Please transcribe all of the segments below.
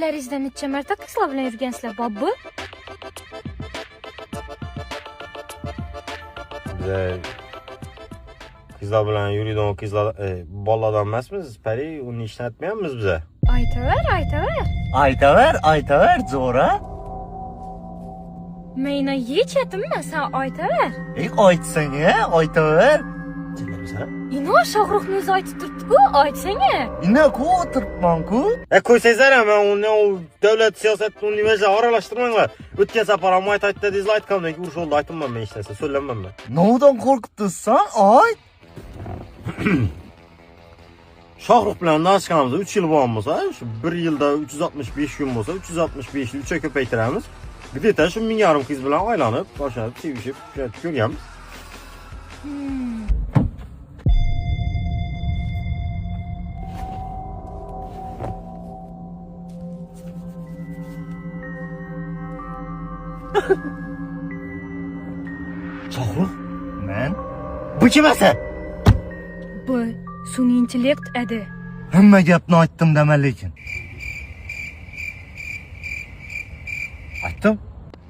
Ömürlerinizde neçe marta kızlar bilen yürgensizler babbu? Bize kızlar bilen yürüyden kızlar boladan emasmiz? Peri onu işletmeyenmiz bize. Aytaver. Zora. Meyna hiç etme sen aytaver. Aytaver. Dinle bize. İno Şahrux'un özü aytıp turtdu aytsana. İne ku oturtman ku. Koysaylar ama o devlet siyaset üniversite araştırmalar. Ötken sefer ama ayt dediğiniz ayt kalmıyor ki uğruş oldu aytım ben işlese söylemem ben. Nodan korkuttuysan ay. Şahrux bilen danışkanımızda 3 yıl boğanmasa, şu 1 yılda 365 gün olsa 365 yıl 3'e köpeytiremiz. Bir de şu 1000 yarım kız bilen aylanıp, başlanıp, sevişip, görüyoruz. Şahrux. Men. Bu kimese? Bu suni intellekt edi. Hamma gapni aytdim dema lekin. Aytdim.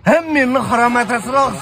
Hem meni haromatasini olsin.